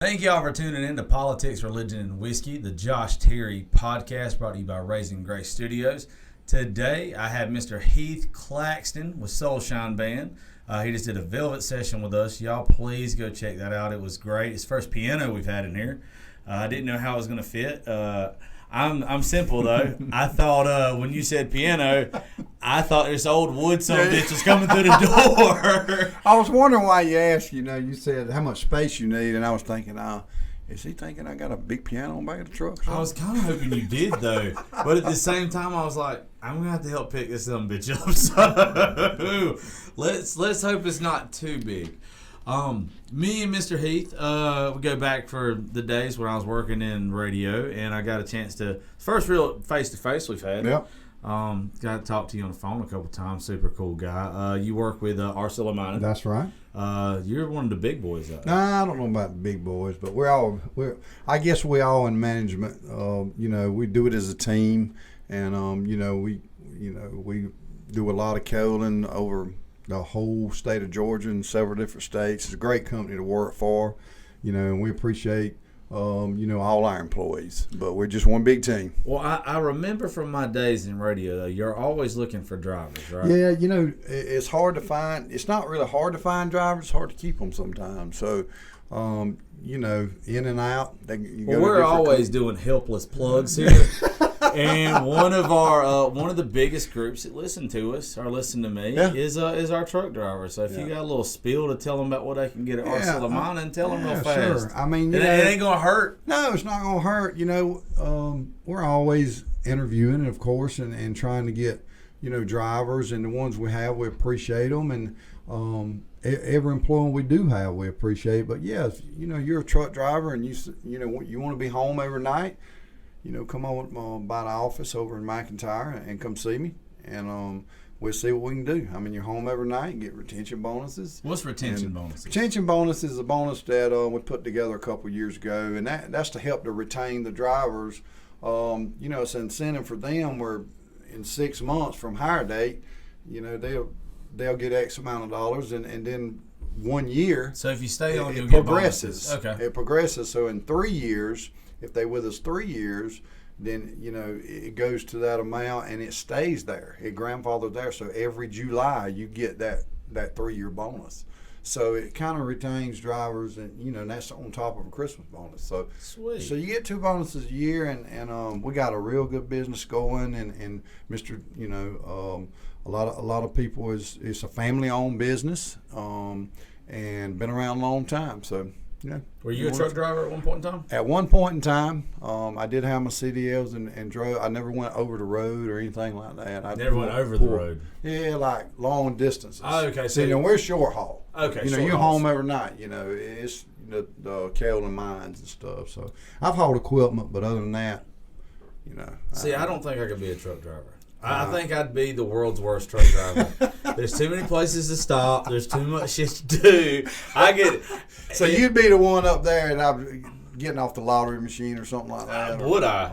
Thank y'all for tuning in to Politics, Religion, and Whiskey, the Josh Terry podcast brought to you by Raising Grace Studios. Today, I have Mr. Heath Claxton with Soulshine Band. He just did a velvet session with us. Y'all, please go check that out. It was great. It's the first piano we've had in here. I didn't know how it was going to fit. I'm simple, though. I thought when you said piano, I thought this old wood bitch was coming through the door. I was wondering why you asked. You said how much space you need, and I was thinking, is he thinking I got a big piano on the back of the truck? I was kind of hoping you did, though. But at the same time, I was like, I'm going to have to help pick this bitch up. So let's hope it's not too big. Me and Mr. Heath, we go back for the days when I was working in radio, and I got a chance to, first real face-to-face we've had. Yep. Got to talk to you on the phone a couple times. Super cool guy. You work with Arcilla Mining. That's right. You're one of the big boys out there. Nah, I don't know about the big boys, but I guess we all in management. We do it as a team, and we do a lot of coaling over the whole state of Georgia and several different states. It's a great company to work for, and we appreciate all our employees, but we're just one big team. Well, I remember from my days in radio, though, you're always looking for drivers, right? Yeah, it's hard to find. It's not really hard to find drivers. It's hard to keep them sometimes. So, in and out. We're always doing helpless plugs here. And one of the biggest groups that listen to us or listen to me is our truck drivers. So if you got a little spiel to tell them about what they can get at Arcilla Mining, tell them real fast. Sure. I mean, it ain't gonna hurt. No, it's not gonna hurt. We're always interviewing, of course, and trying to get drivers, and the ones we have, we appreciate them, and every employee we do have, we appreciate. But if you're a truck driver and you want to be home every night. Come on by the office over in McIntyre and come see me, and we'll see what we can do. I mean, you're home every night and get retention bonuses. What's retention bonuses? Retention bonus is a bonus that we put together a couple years ago, and that's to help to retain the drivers. It's an incentive for them where in 6 months from hire date, they'll get X amount of dollars, and then 1 year. So if you stay on, it you'll progresses. Get bonuses. Okay. It progresses. So in 3 years. If they with us 3 years, then it goes to that amount and it stays there. It grandfathered there. So every July you get that 3-year bonus. So it kind of retains drivers, and that's on top of a Christmas bonus. So sweet. So you get 2 bonuses a year, and we got a real good business going. And Mr. A lot of people it's a family owned business, and been around a long time. So. Yeah. Were you a truck driver at one point in time? At one point in time, I did have my CDLs and drove. I never went over the road or anything like that. I never went over the road? Yeah, like long distances. Oh, okay. So, we're short haul. Okay, you're home every night. It's the Kelvin mines and stuff. So I've hauled equipment, but other than that, I don't think I could be a truck driver. I think I'd be the world's worst truck driver. There's too many places to stop. There's too much shit to do. I get it. So you'd be the one up there, and I'm getting off the lottery machine or something like that. Would I?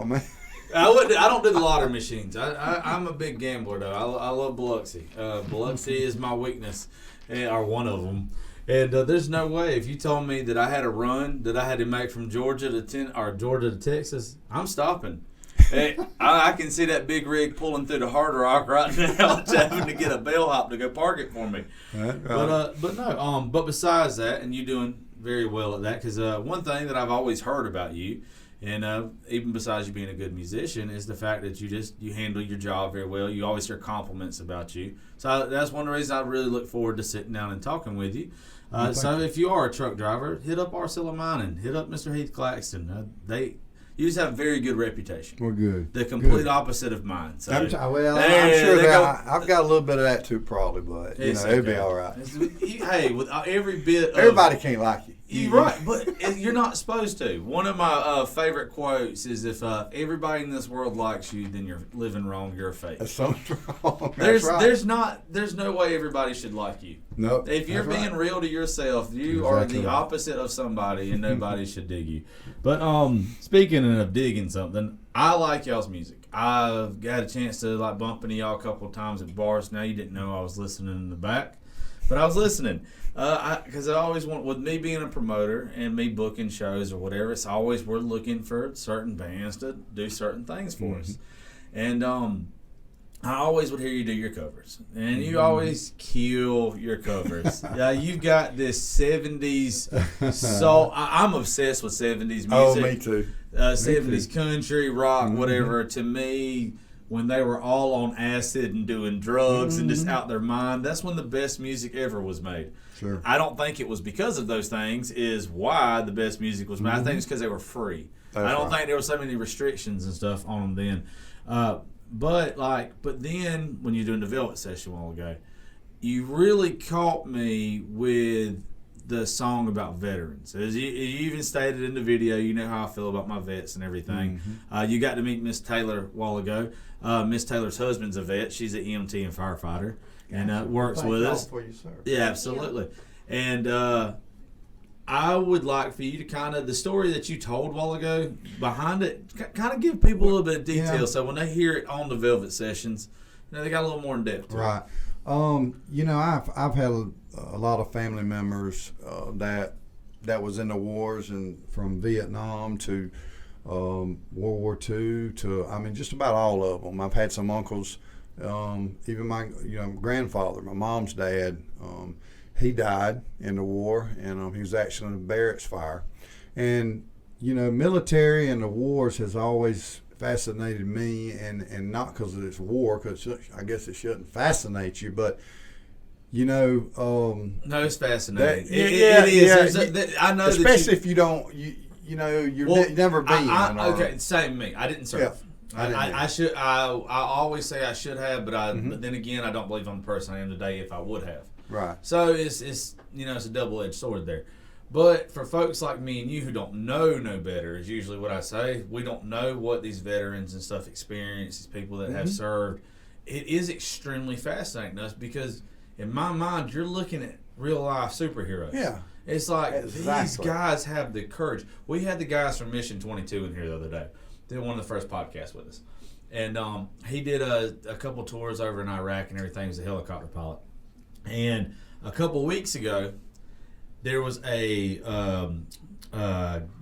I would. I don't do the lottery machines. I'm a big gambler though. I love Biloxi. Biloxi is my weakness, or one of them. And there's no way if you told me that I had a run that I had to make from Georgia to Texas, I'm stopping. Hey, I can see that big rig pulling through the Hard Rock right now, having to get a bellhop to go park it for me. Right. But besides that, and you doing very well at that, because one thing that I've always heard about you, and even besides you being a good musician, is the fact that you handle your job very well. You always hear compliments about you. So that's one of the reasons I really look forward to sitting down and talking with you. So if you are a truck driver, hit up Arcilla Mining, hit up Mr. Heath Claxton. You just have a very good reputation. We're good. The complete opposite of mine. So, I'm sure that I've got a little bit of that too, probably, but it'll be all right. Hey, with every bit of... Everybody can't like you. You're right, but you're not supposed to. One of my favorite quotes is, if everybody in this world likes you, then you're living wrong, you're fake. That's so wrong. There's right. There's no way everybody should like you. No. If you're being real to yourself, you are the opposite of somebody, and nobody should dig you. But speaking of digging something, I like y'all's music. I've got a chance to bump into y'all a couple of times at bars. Now, you didn't know I was listening in the back. But I was listening. Because I always want, with me being a promoter and me booking shows or whatever, it's always we're looking for certain bands to do certain things for us. And I always would hear you do your covers. And you always kill your covers. You've got this 70s soul. I'm obsessed with 70s music. Oh, me too. 70s country, rock, whatever. To me, when they were all on acid and doing drugs and just out their mind, that's when the best music ever was made. Sure. I don't think it was because of those things is why the best music was made. I think it's because they were free. I don't think there were so many restrictions and stuff on them then. But then when you're doing the Velvet Session a while ago, you really caught me with the song about veterans. As you even stated in the video, you know how I feel about my vets and everything. You got to meet Miss Taylor a while ago. Miss Taylor's husband's a vet. She's an EMT and firefighter and works with us. Yeah, absolutely. And I would like for you to kind of, the story that you told a while ago, behind it, kind of give people a little bit of detail so when they hear it on the Velvet Sessions, they got a little more in depth. Right. I've had a lot of family members that was in the wars, and from Vietnam to World War II to, just about all of them. I've had some uncles, even my grandfather, my mom's dad, he died in the war, and he was actually in a barracks fire. And, military and the wars has always fascinated me, and not because of this war, because I guess it shouldn't fascinate you, but, no, it's fascinating. It is. I know, especially if you don't, you've never been. Okay, same me. I didn't serve. Yeah. I should. I always say I should have, but then again, I don't believe I'm the person I am today if I would have. Right. So it's a double-edged sword there. But for folks like me and you who don't know no better, is usually what I say. We don't know what these veterans and stuff experience, these people that have served. It is extremely fascinating to us because in my mind, you're looking at real-life superheroes. Yeah. It's like these guys have the courage. We had the guys from Mission 22 in here the other day. They did one of the first podcasts with us. And he did a couple tours over in Iraq and everything. He was a helicopter pilot. And a couple weeks ago, there was a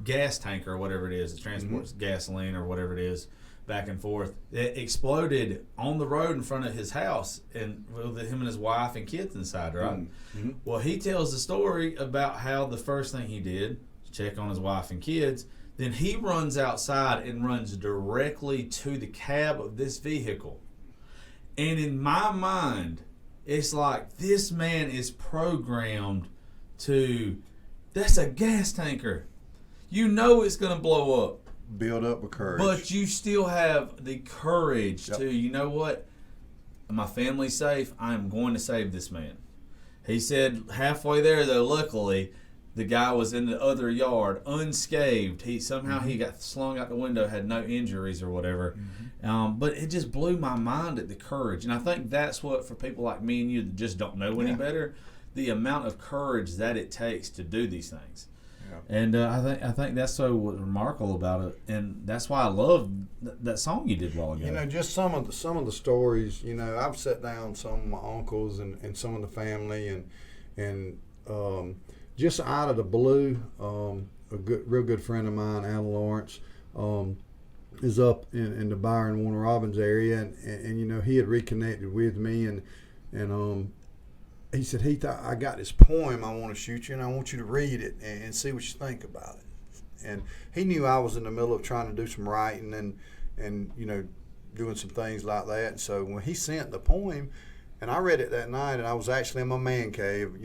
gas tanker or whatever it is that transports gasoline or whatever it is back and forth. It exploded on the road in front of his house, and with him and his wife and kids inside, right? Well, he tells the story about how the first thing he did was check on his wife and kids. Then he runs outside and runs directly to the cab of this vehicle. And in my mind, it's like this man is programmed to, that's a gas tanker. You know it's going to blow up. Build up with courage. But you still have the courage to, you know what? My family's safe. I'm going to save this man. He said halfway there, though, luckily, the guy was in the other yard unscathed. He got slung out the window, had no injuries or whatever. But it just blew my mind at the courage. And I think that's what, for people like me and you that just don't know any better, the amount of courage that it takes to do these things. Yeah. And I think that's so remarkable about it. And that's why I love that song you did a while ago. Just some of the stories, I've sat down with some of my uncles and some of the family and just out of the blue, a real good friend of mine, Alan Lawrence, is up in the Byron Warner Robins area, and he had reconnected with me, and he said, Heath, I got this poem I want to shoot you, and I want you to read it and see what you think about it. And he knew I was in the middle of trying to do some writing and doing some things like that. And so when he sent the poem, and I read it that night, and I was actually in my man cave.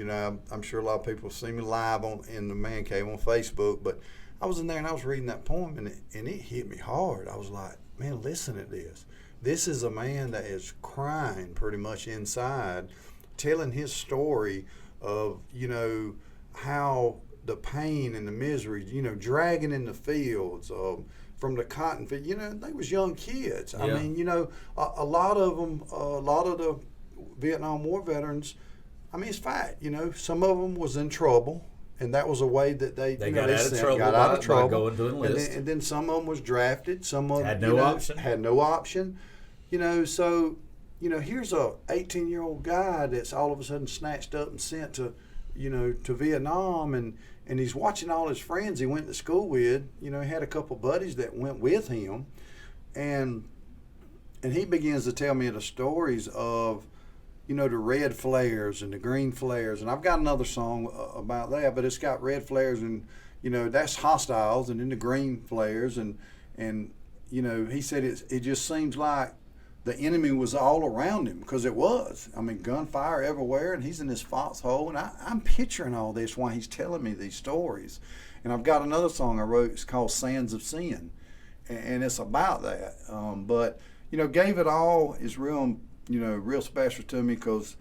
I'm sure a lot of people see me live in the man cave on Facebook, but I was in there and I was reading that poem, and it hit me hard. I was like, man, listen to this. This is a man that is crying pretty much inside, telling his story of, how the pain and the misery, dragging in the fields, from the cotton field. They was young kids. Yeah. I mean, a lot of them, a lot of the Vietnam War veterans, it's fact, some of them was in trouble. And that was a way that they got out of trouble. Going to enlist. And then some of them was drafted. Some of them had no option. Had no option. So here's a 18-year-old guy that's all of a sudden snatched up and sent to, to Vietnam, and he's watching all his friends he went to school with. He had a couple buddies that went with him, and he begins to tell me the stories of, the red flares and the green flares, and I've got another song about that, but it's got red flares and, that's hostiles, and then the green flares, and he said it just seems like the enemy was all around him, because it was. I mean, gunfire everywhere, and he's in this foxhole, and I'm picturing all this while he's telling me these stories. And I've got another song I wrote. It's called Sands of Sin, and it's about that. But Gave It All is real special to me, because,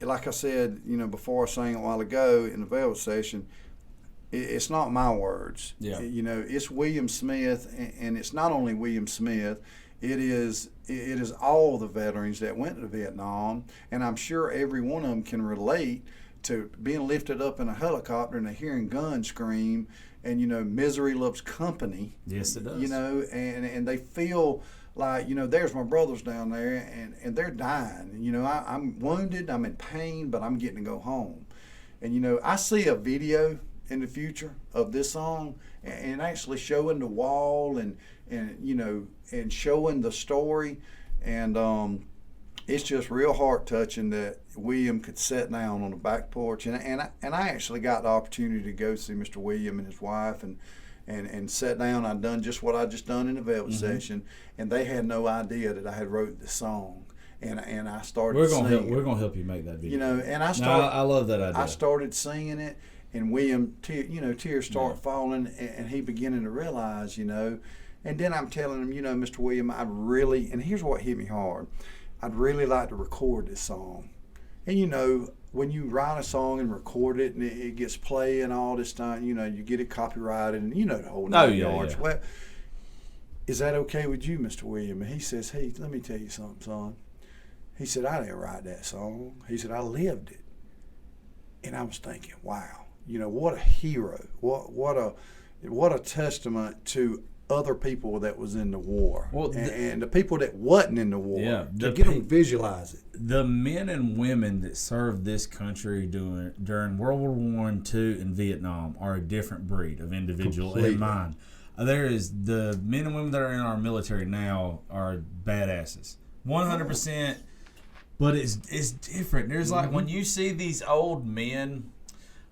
like I said, before I sang it a while ago in the Velvet session, it's not my words. Yeah. It's William Smith, and it's not only William Smith. It is all the veterans that went to Vietnam, and I'm sure every one of them can relate to being lifted up in a helicopter and hearing guns scream, and misery loves company. Yes, it does. And they feel like, there's my brothers down there, and they're dying. I'm wounded, I'm in pain, but I'm getting to go home. And I see a video in the future of this song, and actually showing the wall and showing the story, and it's just real heart touching that William could sit down on the back porch, and I actually got the opportunity to go see Mr. William and his wife, and sat down. I'd done just what I just done in the Velvet session, and they had no idea that I had wrote the song. And I started singing. We're gonna help you make that video. And I started. I love that idea. I started singing it, and William, tears start falling, and he beginning to realize, and then I'm telling him, Mr. William, and here's what hit me hard, I'd really like to record this song. And when you write a song and record it, and it gets played and all this time, you get it copyrighted, and the whole nine yards. Well, is that okay with you, Mr. William? And he says, hey, let me tell you something, son. He said, I didn't write that song. He said, I lived it. And I was thinking, wow, what a hero. What a testament to other people that was in the war. Well, and the people that wasn't in the war. Yeah, to get them to visualize it. The men and women that served this country during World War I, II, and Vietnam are a different breed of individual. Completely. In mine. There is the men and women that are in our military now are badasses. 100%. But it's different. There's like when you see these old men,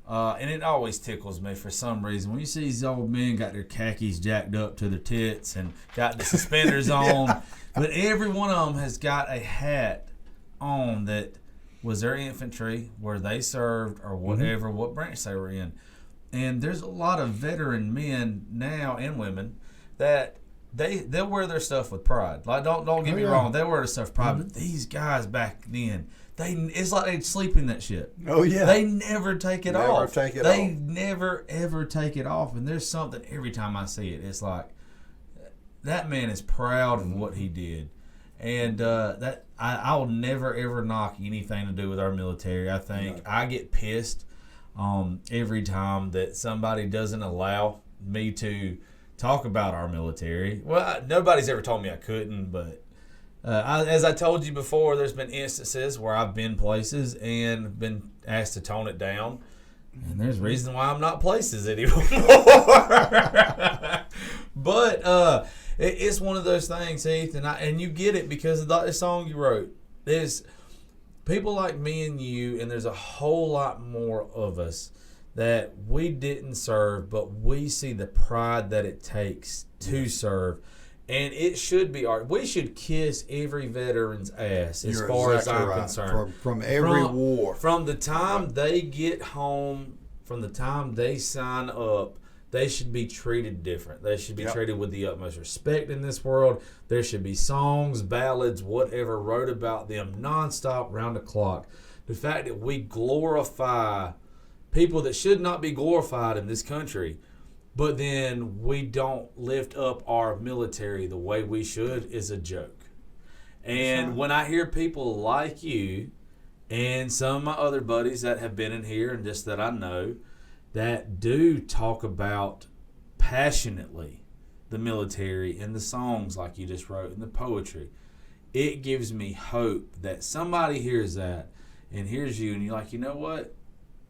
and it always tickles me for some reason. When you see these old men got their khakis jacked up to their tits and got the suspenders on, but every one of them has got a hat on that was their infantry, where they served, or whatever, what branch they were in. And there's a lot of veteran men now and women that they'll wear their stuff with pride. Like don't get me wrong, they wear their stuff with pride. But these guys back then, it's like they'd sleep in that shit. Oh yeah. They never take it off. They never ever take it off. And there's something every time I see it, it's like that man is proud of what he did. And that I'll never ever knock anything to do with our military. I think I get pissed every time that somebody doesn't allow me to talk about our military. Well, nobody's ever told me I couldn't, but as I told you before, there's been instances where I've been places and been asked to tone it down, and there's reason why I'm not places anymore. But it's one of those things, Heath, and you get it because of the song you wrote. There's people like me and you, and there's a whole lot more of us that we didn't serve, but we see the pride that it takes to serve. And it should be we should kiss every veteran's ass as far as I'm concerned. From every war. From the time they get home, from the time they sign up, they should be treated different. They should be treated with the utmost respect in this world. There should be songs, ballads, whatever, wrote about them nonstop, round the clock. The fact that we glorify people that should not be glorified in this country, but then we don't lift up our military the way we should is a joke. And when I hear people like you and some of my other buddies that have been in here and just that I know that do talk about passionately the military and the songs like you just wrote and the poetry, it gives me hope that somebody hears that and hears you, and you're like, you know what?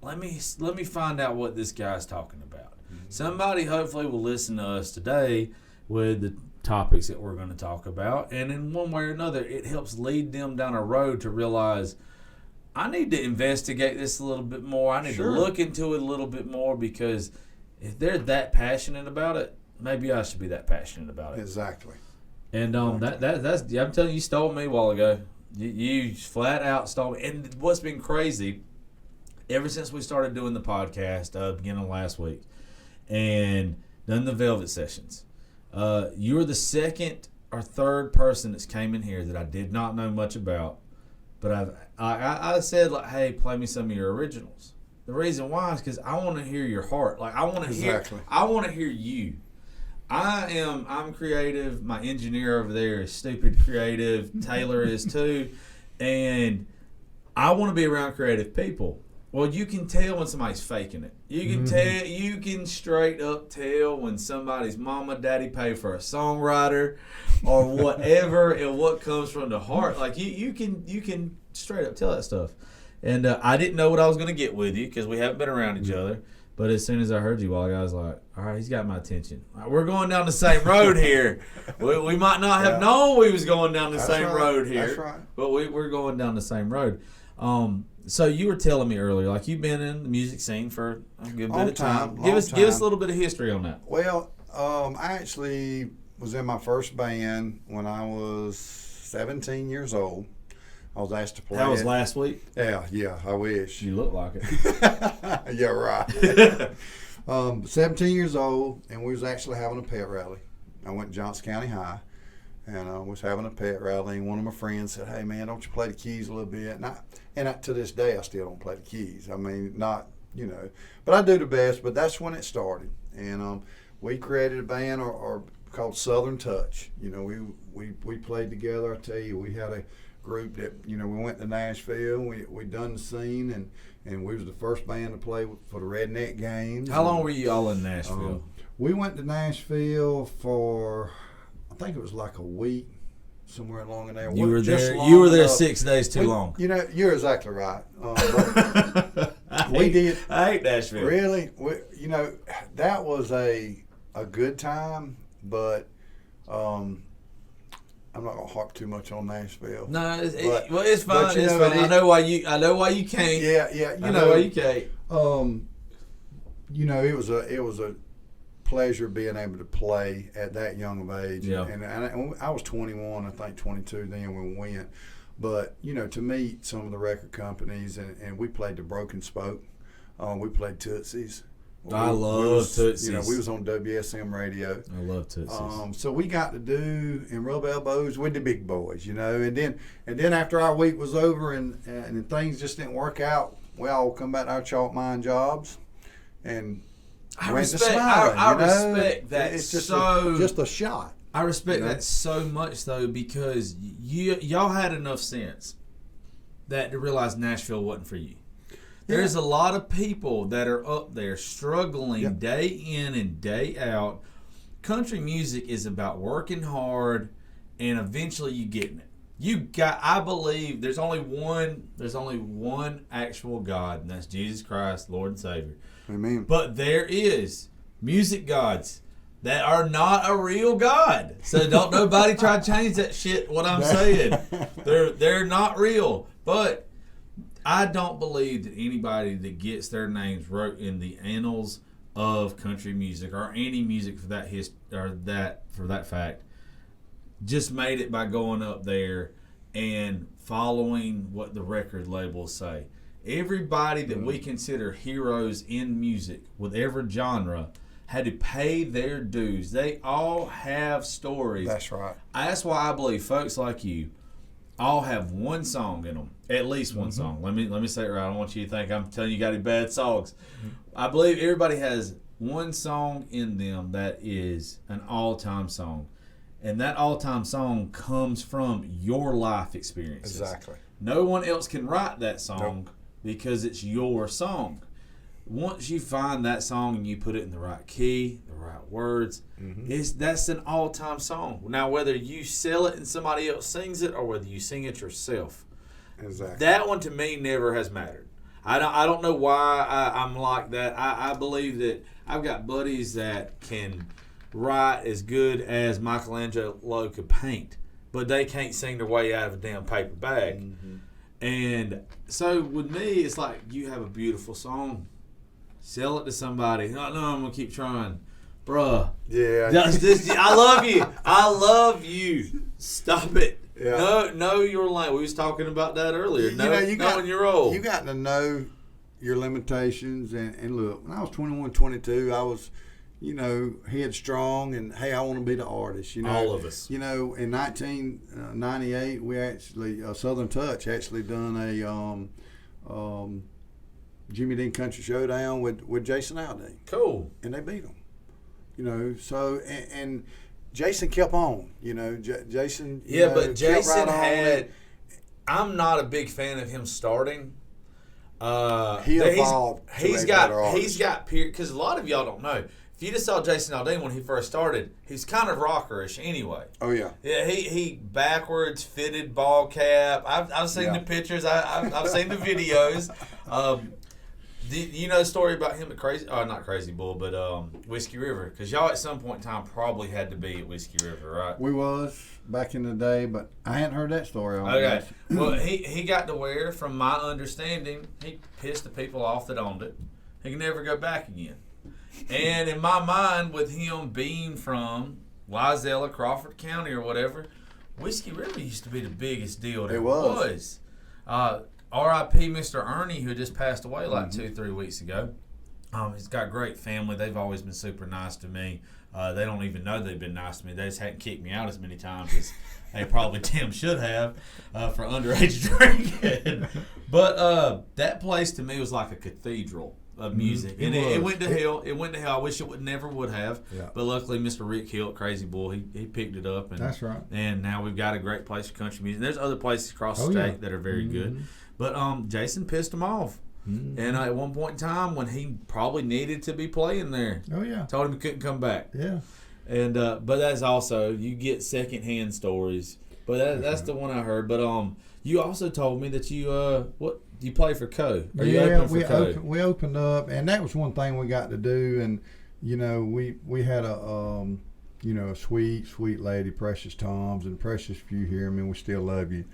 Let me find out what this guy's talking about. Mm-hmm. Somebody hopefully will listen to us today with the topics that we're going to talk about, and in one way or another, it helps lead them down a road to realize, I need to investigate this a little bit more. I need to look into it a little bit more, because if they're that passionate about it, maybe I should be that passionate about it. Exactly. And that's I'm telling you, you stole me a while ago. You flat out stole me. And what's been crazy, ever since we started doing the podcast beginning of last week and done the Velvet sessions, you are the second or third person that's came in here that I did not know much about, but I said, like, hey, play me some of your originals. The reason why is because I want to hear your heart. Like, I want to hear you. I'm creative. My engineer over there is stupid creative. Taylor is too. And I want to be around creative people. Well, you can tell when somebody's faking it. You can tell. You can straight up tell when somebody's mama, daddy paid for a songwriter, or whatever, and what comes from the heart. Like you can straight up tell that stuff. And I didn't know what I was going to get with you because we haven't been around each other. But as soon as I heard you, while I was like, all right, he's got my attention. All right, we're going down the same road here. We might not have known we was going down the same road here. That's right. But we're going down the same road. So you were telling me earlier, like, you've been in the music scene for a good bit of time. Give us a little bit of history on that. Well, I actually was in my first band when I was 17 years old. I was asked to play. That was last week? Yeah, I wish. You look like it. Yeah, right. 17 years old, and we was actually having a pet rally. I went to Johnson County High, and I was having a pet rally, and one of my friends said, hey, man, don't you play the keys a little bit? And to this day, I still don't play the keys. I mean, not, but I do the best, but that's when it started. And we created a band or called Southern Touch. We played together. I tell you, we had a group that, we went to Nashville, we done the scene, and we was the first band to play for the Redneck Games. How long were you all in Nashville? We went to Nashville for, I think it was like a week, somewhere along in there. You were there 6 days too long. You're exactly right. We did. I hate Nashville. Really? That was a good time, but I'm not gonna harp too much on Nashville. No, it's fine. It's fine. I know why you can't. Yeah. I know why you can't. It was a pleasure being able to play at that young of age. Yeah. And I was 21, I think 22 then when we went. But to meet some of the record companies, and we played the Broken Spoke. We played Tootsie's. I love Tootsie's. We was on WSM radio. I love Tootsie's. So we got to do and rub elbows with the big boys, and then after our week was over and things just didn't work out, we all come back to our chalk mine jobs, and I went respect. to smiling, I respect that. It's just just a shot. I respect that so much though, because y'all had enough sense that to realize Nashville wasn't for you. There's a lot of people that are up there struggling day in and day out. Country music is about working hard and eventually you getting it. I believe there's only one actual God, and that's Jesus Christ, Lord and Savior. Amen. But there is music gods that are not a real God. So don't nobody try to change that shit, what I'm saying. They're not real. But I don't believe that anybody that gets their names wrote in the annals of country music or any music for that fact just made it by going up there and following what the record labels say. Everybody that we consider heroes in music with every genre had to pay their dues. They all have stories. That's right. That's why I believe folks like you all have one song in them, at least one song. Let me say it right. I don't want you to think I'm telling you got any bad songs. I believe everybody has one song in them that is an all-time song, and that all-time song comes from your life experiences. Exactly. No one else can write that song because it's your song. Once you find that song and you put it in the right key, the right words. That's an all-time song. Now, whether you sell it and somebody else sings it or whether you sing it yourself, that one to me never has mattered. I don't know why I'm like that. I believe that I've got buddies that can write as good as Michelangelo could paint, but they can't sing their way out of a damn paper bag. And so with me, it's like, you have a beautiful song. Sell it to somebody. No, I'm going to keep trying. Bruh. Yeah. I love you. I love you. Stop it. Yeah. Know your lane. We was talking about that earlier. Knowing your role. You got to know your limitations. And look, when I was 21, 22, I was, headstrong and, hey, I want to be the artist. All of us. In 1998, we actually, Southern Touch actually done a Jimmy Dean Country Showdown with Jason Aldean. Cool. And they beat him. So, and Jason kept on, Jason. But Jason had. I'm not a big fan of him starting. He evolved. He's got because a lot of y'all don't know. If you just saw Jason Aldean when he first started, he's kind of rockerish anyway. Oh yeah. Yeah, he backwards fitted ball cap. I've seen the pictures. I've seen the videos. You know the story about him at not Crazy Bull, but Whiskey River? Because y'all at some point in time probably had to be at Whiskey River, right? We was back in the day, but I hadn't heard that story. Okay. Well, he got to where, from my understanding, he pissed the people off that owned it. He can never go back again. And in my mind, with him being from Wysella, Crawford County or whatever, Whiskey River used to be the biggest deal there was. R.I.P. Mr. Ernie, who just passed away like 2-3 weeks ago. He's got a great family. They've always been super nice to me. They don't even know they've been nice to me. They just hadn't kicked me out as many times as they probably damn should have for underage drinking. But that place to me was like a cathedral of music. And it went to hell. It went to hell. I wish it never would have. Yeah. But luckily, Mr. Rick Hill, Crazy Bull, he picked it up. And, that's right. And now we've got a great place for country music. There's other places across the state that are very good. But Jason pissed him off. And at one point in time, when he probably needed to be playing there, told him he couldn't come back. Yeah. And but that's also, you get secondhand stories. But that's the one I heard. But you also told me that you play for Co. Are you open for Co? We opened up, and that was one thing we got to do. And we had a sweet lady, Precious Toms, and Precious, if you hear me, we still love you.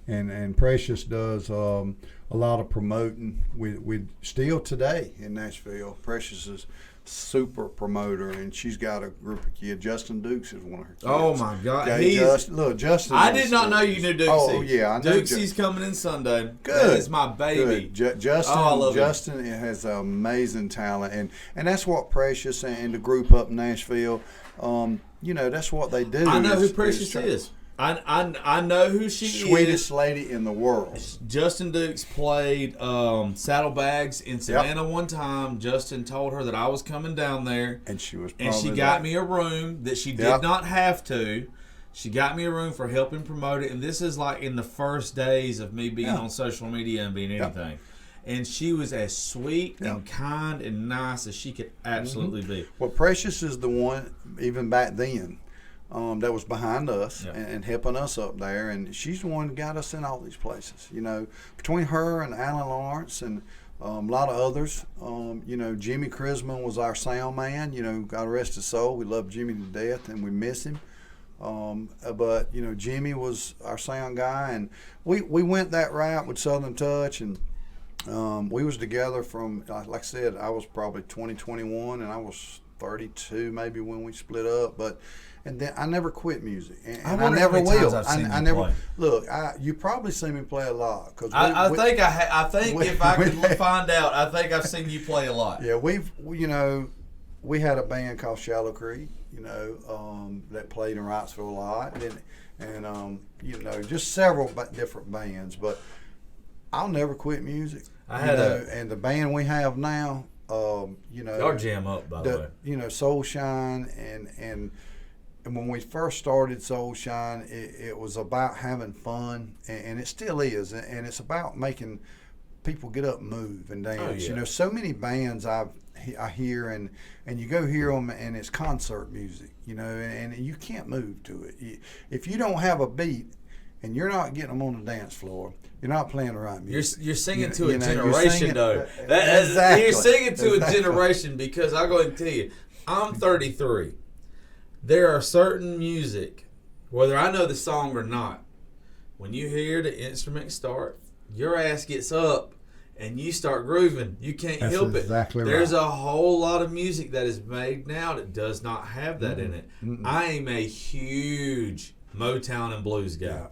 And Precious does a lot of promoting with still today in Nashville. Precious is super promoter, and she's got a group of kids. Justin Dukes is one of her kids. Oh my God! Justin. I did not know you knew Dukesy. Oh yeah, I know. Dukesy's coming in Sunday. Good. That is my baby. Justin has amazing talent, and that's what Precious and the group up in Nashville. That's what they do. I know who Precious is. I know who she is. Sweetest lady in the world. Justin Dukes played Saddlebags in Savannah one time. Justin told her that I was coming down there. And she was And she got me a room that she did not have to. She got me a room for helping promote it. And this is like in the first days of me being on social media and being anything. And she was as sweet and kind and nice as she could absolutely be. Well, Precious is the one, even back then, that was behind us and helping us up there, and she's the one that got us in all these places. Between her and Alan Lawrence and a lot of others, Jimmy Chrisman was our sound man. God rest his soul. We love Jimmy to death, and we miss him. But Jimmy was our sound guy, and we went that route with Southern Touch, and we was together from, like I said, I was probably 21, and I was 32 maybe when we split up, and then I never quit music, and I never will. I never look. You probably seen me play a lot, because I think if I could find out, I think I've seen you play a lot. Yeah, we had a band called Shallow Creek, that played in Wrightsville a lot, and just several different bands. But I'll never quit music. And the band we have now, y'all jam up, by the way. Soul Shine and when we first started Soul Shine, it was about having fun, and it still is, and it's about making people get up, move, and dance. So many bands I've I hear, and you go hear them, and it's concert music, and you can't move to it. If you don't have a beat, and you're not getting them on the dance floor, you're not playing the right music. You're singing to a generation, though. Exactly. You're singing to a generation, because I'll go ahead and tell you, I'm 33. There are certain music, whether I know the song or not, when you hear the instrument start, your ass gets up and you start grooving. You can't help it. Exactly There's right. a whole lot of music that is made now that does not have that in it. I am a huge Motown and blues guy. Yeah.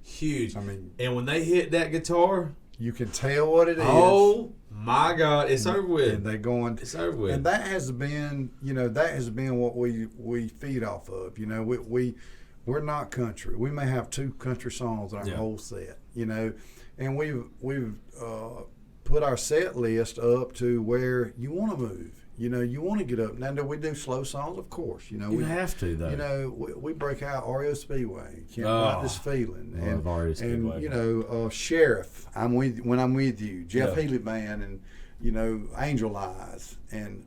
Huge. I mean, and when they hit that guitar, you can tell what it is. Oh my God, it's over with. And they're going. It's over with. And that has been, what we feed off of. We're not country. We may have 2 country songs in our whole set. And we've put our set list up to where you want to move. You want to get up. Now, do we do slow songs? Of course. You have to, though. We break out REO Speedway. Can't fight this feeling. Love REO Speedway. And Sheriff. When I'm with you. Jeff Healy Band, and Angel Eyes.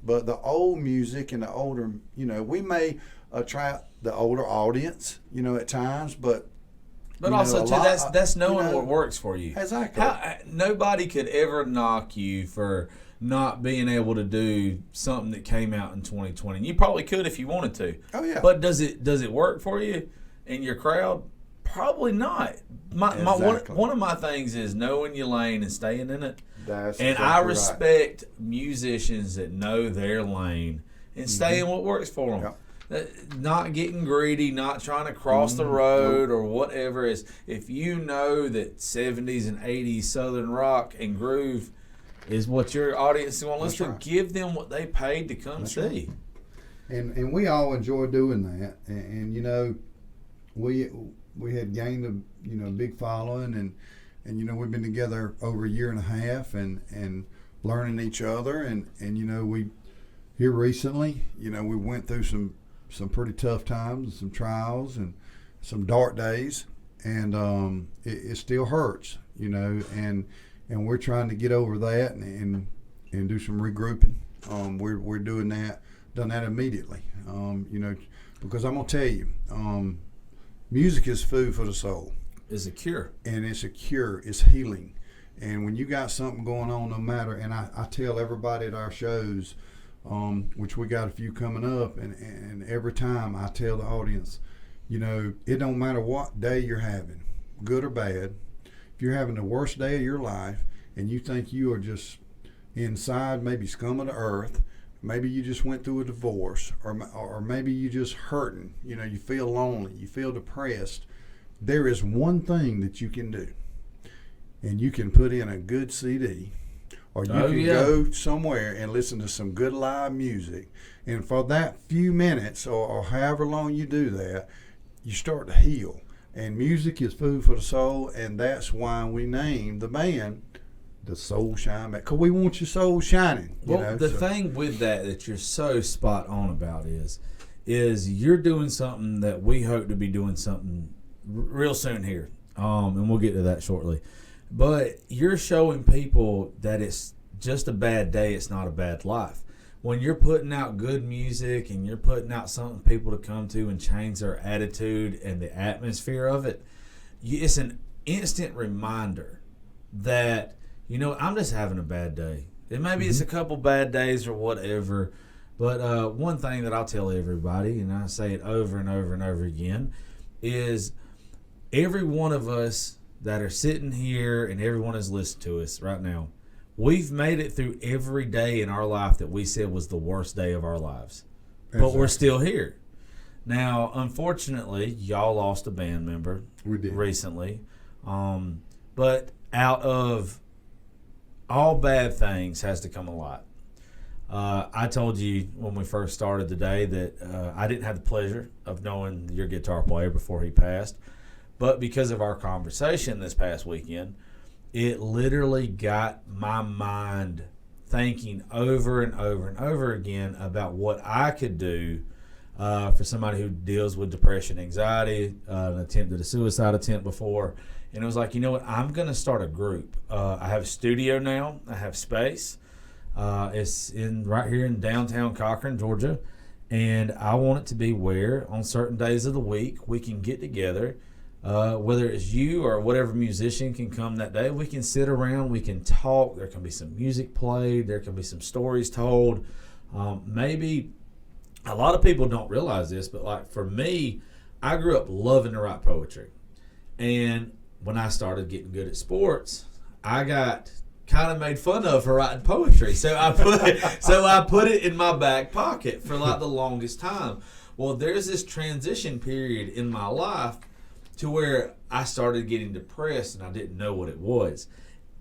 But the old music and the older, we may attract the older audience, at times, but also too, that's knowing what works for you. Exactly. Nobody could ever knock you for not being able to do something that came out in 2020. And you probably could if you wanted to. Oh yeah. But does it work for you in your crowd? Probably not. One of my things is knowing your lane and staying in it. I respect musicians that know their lane and stay in what works for them. Yep. Not getting greedy, not trying to cross the road or whatever. If you know that 70s and 80s Southern rock and groove is what your audience want to listen to, give them what they paid to come see. Right. And we all enjoy doing that. And we had gained a big following, and we've been together over a year and a half, and learning each other, and we here recently, we went through some pretty tough times, some trials, and some dark days, and it still hurts, and we're trying to get over that and do some regrouping. We're doing that, done that immediately, because I'm gonna tell you, music is food for the soul. It's a cure, and it's a cure. It's healing, and when you got something going on, no matter. And I tell everybody at our shows, which we got a few coming up, and every time I tell the audience, it don't matter what day you're having, good or bad. If you're having the worst day of your life and you think you are just inside, maybe scum of the earth, maybe you just went through a divorce, or maybe you just hurting, you feel lonely, you feel depressed, there is one thing that you can do, and you can put in a good CD, or you can go somewhere and listen to some good live music, and for that few minutes or however long you do that, you start to heal. And music is food for the soul, and that's why we named the band the Soul Shine Back, because we want your soul shining. The thing with that you're so spot on about is you're doing something that we hope to be doing something real soon here, and we'll get to that shortly. But you're showing people that it's just a bad day, it's not a bad life. When you're putting out good music and you're putting out something people to come to and change their attitude and the atmosphere of it, it's an instant reminder that, I'm just having a bad day. And maybe it's a couple bad days or whatever, but one thing that I'll tell everybody, and I say it over and over and over again, is every one of us that are sitting here and everyone that's listening to us right now, we've made it through every day in our life that we said was the worst day of our lives. But we're still here. Now, unfortunately, y'all lost a band member recently. But out of all bad things has to come a lot. I told you when we first started the day that I didn't have the pleasure of knowing your guitar player before he passed. But because of our conversation this past weekend, it literally got my mind thinking over and over and over again about what I could do for somebody who deals with depression, anxiety, a suicide attempt before. And it was like, you know what, I'm going to start a group. I have a studio now. I have space. It's right here in downtown Cochran, Georgia, and I want it to be where on certain days of the week we can get together. Whether it's you or whatever musician can come that day, we can sit around, we can talk. There can be some music played, there can be some stories told. Maybe a lot of people don't realize this, but like for me, I grew up loving to write poetry. And when I started getting good at sports, I got kind of made fun of for writing poetry. So I put it in my back pocket for like the longest time. Well, there's this transition period in my life to where I started getting depressed and I didn't know what it was.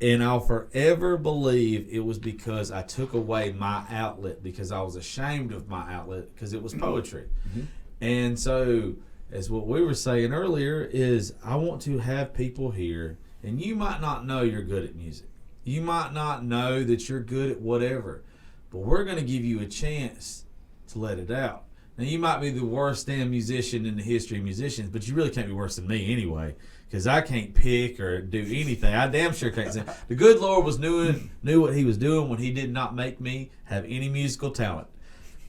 And I'll forever believe it was because I took away my outlet because I was ashamed of my outlet because it was poetry. Mm-hmm. And so, as what we were saying earlier, is I want to have people here, and you might not know you're good at music. You might not know that you're good at whatever, but we're going to give you a chance to let it out. Now, you might be the worst damn musician in the history of musicians, but you really can't be worse than me anyway, because I can't pick or do anything. I damn sure can't sing. The good Lord knew what he was doing when he did not make me have any musical talent.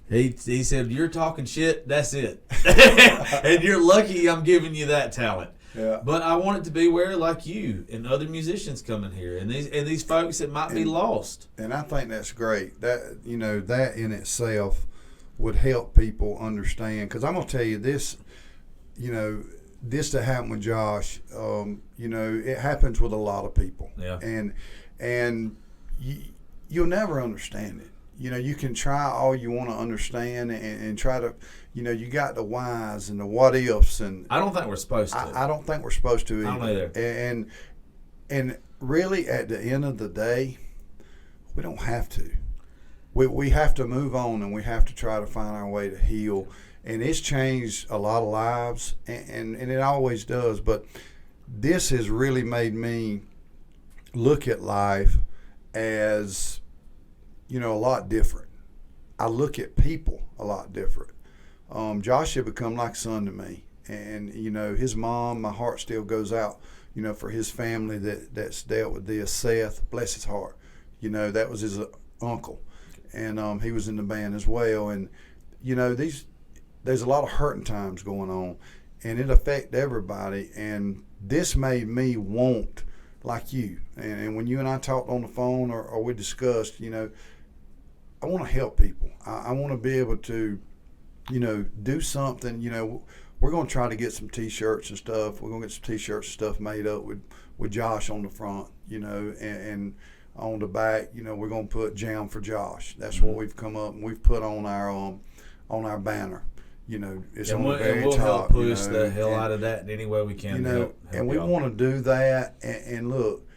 He said, you're talking shit, that's it. And you're lucky I'm giving you that talent. Yeah. But I want it to be where, like you and other musicians come in here, and these folks that might be lost. And I think that's great. That that in itself would help people understand. Because I'm gonna tell you this, this that happened with Josh. It happens with a lot of people. Yeah. And you'll never understand it. You can try all you want to understand and try to, you got the whys and the what ifs, and I don't think we're supposed to. I don't think we're supposed to either. I don't either. And really, at the end of the day, we don't have to. We have to move on, and we have to try to find our way to heal. And it's changed a lot of lives, and it always does. But this has really made me look at life as a lot different. I look at people a lot different. Josh had become like a son to me, and his mom, my heart still goes out, for his family that's dealt with this. Seth, bless his heart, that was his uncle, and he was in the band as well. And there's a lot of hurting times going on, and it affected everybody. And this made me want like you. And when you and I talked on the phone or we discussed, I want to help people. I want to be able to, do something. We're going to try to get some T-shirts and stuff. We're going to get some T-shirts and stuff made up with Josh on the front, and on the back, we're going to put Jam for Josh. That's what we've come up and we've put on our banner. It's on the very and we'll top. Help push the hell out of that in any way we can. Help and we y'all. Want to do that. And look,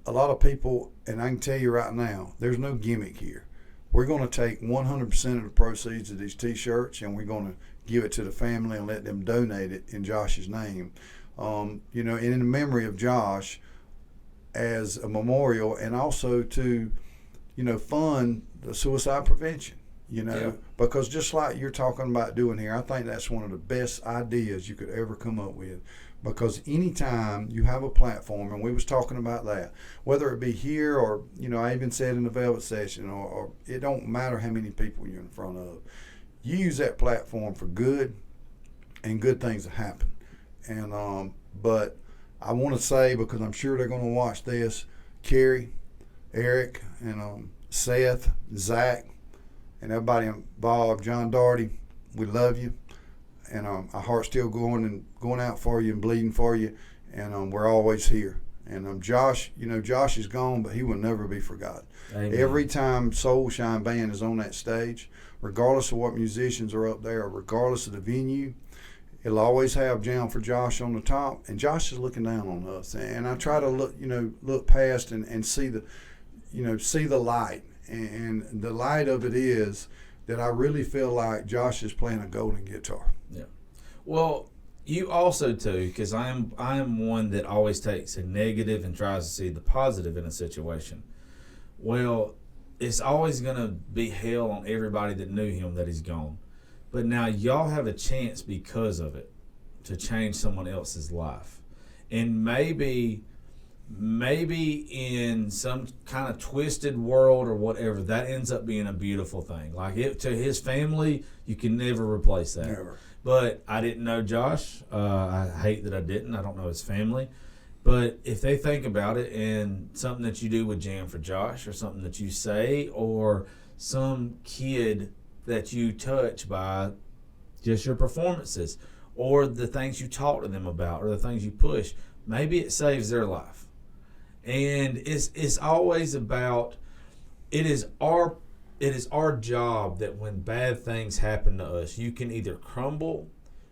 a lot of people, and I can tell you right now, there's no gimmick here. We're going to take 100% of the proceeds of these T-shirts, and we're going to give it to the family and let them donate it in Josh's name. And in the memory of Josh as a memorial, and also to, fund the suicide prevention. Because just like you're talking about doing here, I think that's one of the best ideas you could ever come up with. Because anytime you have a platform, and we was talking about that, whether it be here or, I even said in the Velvet Session, or it don't matter how many people you're in front of, you use that platform for good, and good things will happen. And but I want to say, because I'm sure they're going to watch this, Carrie, Eric, and Seth, Zach, and everybody involved, John Daugherty, we love you. And our heart's still going out for you and bleeding for you, and we're always here. And Josh, Josh is gone, but he will never be forgotten. Amen. Every time Soul Shine Band is on that stage, regardless of what musicians are up there, or regardless of the venue, it'll always have Jam for Josh on the top, and Josh is looking down on us. And I try to look past and see the light. And the light of it is that I really feel like Josh is playing a golden guitar. Yeah. Well, you also too, because I am one that always takes a negative and tries to see the positive in a situation. Well, it's always going to be hell on everybody that knew him that he's gone. But now y'all have a chance because of it to change someone else's life. And maybe maybe in some kind of twisted world or whatever, that ends up being a beautiful thing. Like to his family, you can never replace that. Never. But I didn't know Josh. I hate that I didn't. I don't know his family. But if they think about it, and something that you do with Jam for Josh, or something that you say, or some kid that you touch by just your performances, or the things you talk to them about, or the things you push, maybe it saves their life. And it's always about, it is our job that when bad things happen to us, you can either crumble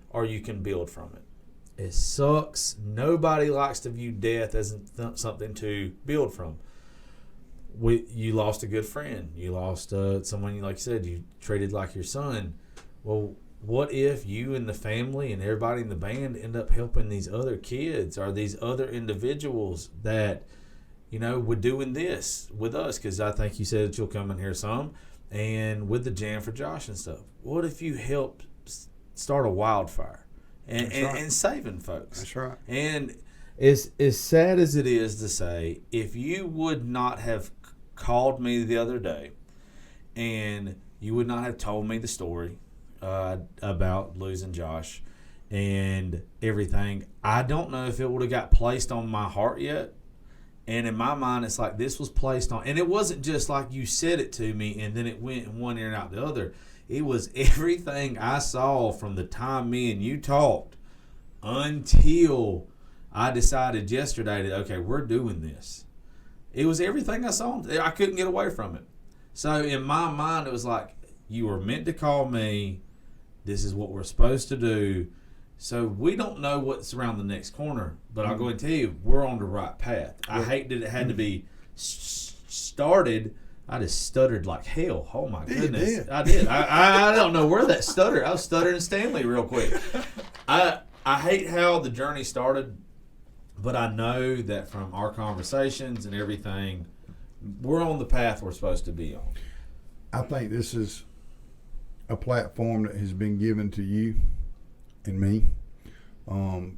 or you can build from it. It sucks. Nobody likes to view death as something to build from. You lost a good friend. You lost someone, like you said, you treated like your son. Well, what if you and the family and everybody in the band end up helping these other kids or these other individuals that, we're doing this with us? Because I think you said that you'll come in here some, and with the Jam for Josh and stuff. What if you helped start a wildfire and saving folks? That's right. And as sad as it is to say, if you would not have called me the other day and you would not have told me the story about losing Josh and everything, I don't know if it would have got placed on my heart yet. And in my mind, it's like this was placed on. And it wasn't just like you said it to me and then it went in one ear and out the other. It was everything I saw from the time me and you talked until I decided yesterday that, okay, we're doing this. It was everything I saw. I couldn't get away from it. So in my mind, it was like, you were meant to call me. This is what we're supposed to do. So we don't know what's around the next corner, but I'll go and tell you, we're on the right path. I hate that it had to be started. I just stuttered like hell. Oh my goodness. I did. I don't know where that stuttered. I was stuttering Stanley real quick. I hate how the journey started, but I know that from our conversations and everything, we're on the path we're supposed to be on. I think this is a platform that has been given to you and me.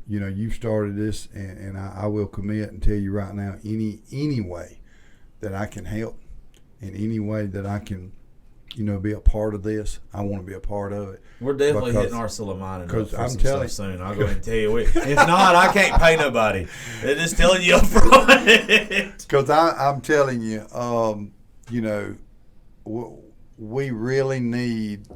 You've started this, and I will commit and tell you right now, any way that I can help, in any way that I can, be a part of this, I want to be a part of it. We're definitely hitting our Suleiman for some telling, stuff soon. I'll go ahead and tell you. If not, I can't pay nobody. They're just telling you up front. Because I'm telling you, we really need,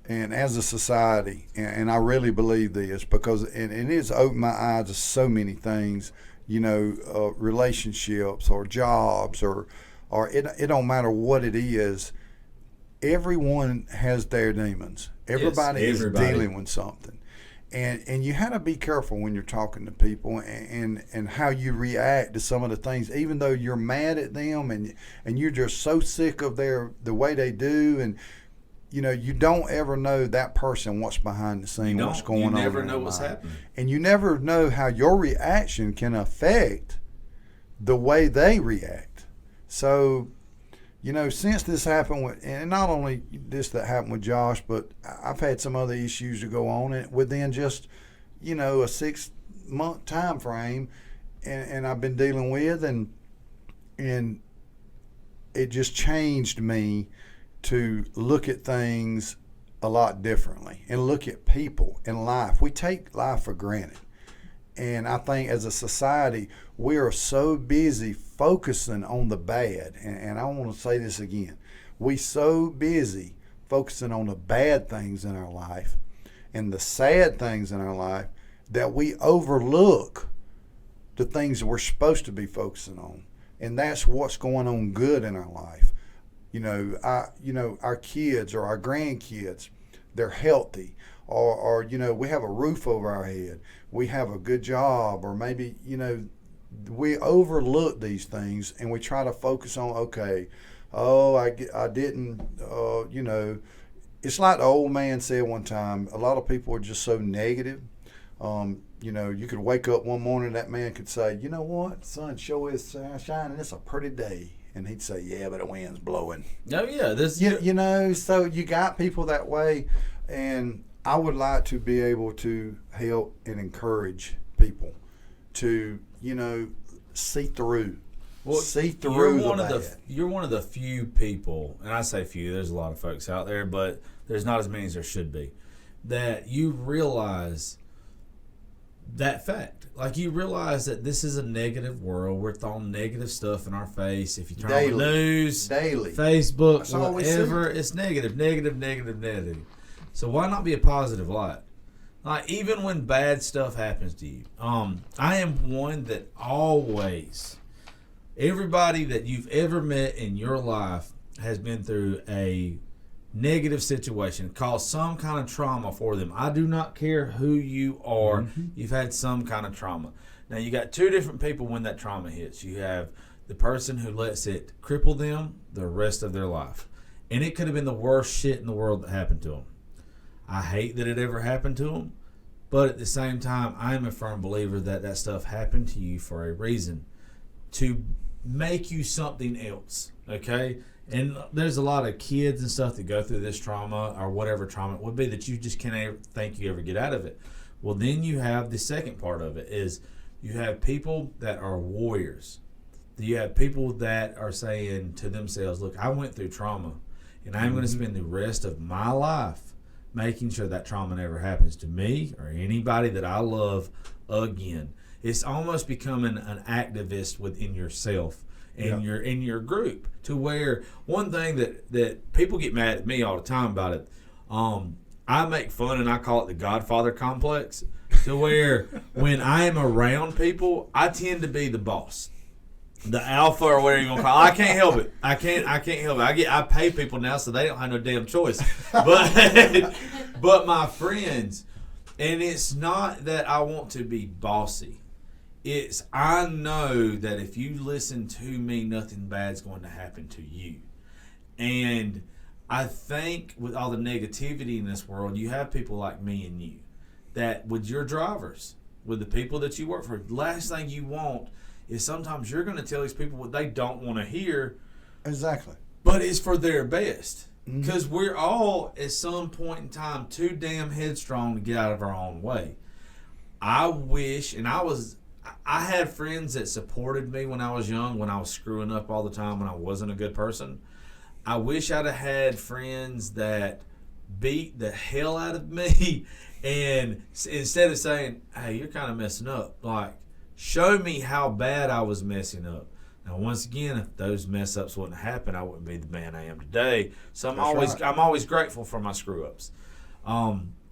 and as a society, and I really believe this, because and it's opened my eyes to so many things, relationships or jobs or it don't matter what it is. Everyone has their demons. Everybody is dealing with something. And you have to be careful when you're talking to people and how you react to some of the things, even though you're mad at them and you're just so sick of the way they do, and you don't ever know that person, what's behind the scene, what's going on. You never know what's happening. And you never know how your reaction can affect the way they react. So, since this happened and not only this that happened with Josh, but I've had some other issues to go on within just, a 6-month time frame, and I've been dealing with, and it just changed me to look at things a lot differently and look at people and life. We take life for granted. And I think as a society, we are so busy focusing on the bad. And I want to say this again. We so busy focusing on the bad things in our life and the sad things in our life that we overlook the things that we're supposed to be focusing on. And that's what's going on good in our life. Our kids or our grandkids, they're healthy. Or we have a roof over our head. We have a good job, or maybe, we overlook these things and we try to focus on, I didn't, it's like the old man said one time, a lot of people are just so negative. You could wake up one morning, that man could say, you know what, sun sure is shining, it's a pretty day. And he'd say, yeah, but the wind's blowing. Oh, yeah. So you got people that way, and I would like to be able to help and encourage people to, see through. Well, see through the bad. You're one of the few people, and I say few, there's a lot of folks out there, but there's not as many as there should be, that you realize that fact. Like, you realize that this is a negative world. We're throwing negative stuff in our face. If you turn on the news, Facebook, whatever, it's negative. So why not be a positive light? Like, even when bad stuff happens to you. I am one that always, everybody that you've ever met in your life has been through a negative situation, caused some kind of trauma for them. I do not care who you are. You've had some kind of trauma. Now, you got two different people when that trauma hits. You have the person who lets it cripple them the rest of their life. And it could have been the worst shit in the world that happened to them. I hate that it ever happened to them. But at the same time, I am a firm believer that that stuff happened to you for a reason. To make you something else. Okay? And there's a lot of kids and stuff that go through this trauma, or whatever trauma it would be, that you just can't think you ever get out of it. Well, then you have the second part of it, is you have people that are warriors. You have people that are saying to themselves, look, I went through trauma, and I'm going to spend the rest of my life making sure that trauma never happens to me or anybody that I love again. It's almost becoming an activist within yourself. And you're in your group, to where one thing that people get mad at me all the time about it, I make fun and I call it the Godfather complex, to where when I am around people, I tend to be the boss, the alpha, or whatever you want to call it. I can't help it. I can't help it. I pay people now, so they don't have no damn choice. But my friends, and it's not that I want to be bossy. It's, I know that if you listen to me, nothing bad's going to happen to you. And I think with all the negativity in this world, you have people like me and you, that with your drivers, with the people that you work for, last thing you want is sometimes you're going to tell these people what they don't want to hear. Exactly. But it's for their best. Because we're all, at some point in time, too damn headstrong to get out of our own way. I wish, and I had friends that supported me when I was young, when I was screwing up all the time, when I wasn't a good person. I wish I'd have had friends that beat the hell out of me, and instead of saying, hey, you're kind of messing up, like, show me how bad I was messing up. Now, once again, if those mess ups wouldn't happen, I wouldn't be the man I am today. So I'm always grateful for my screw ups.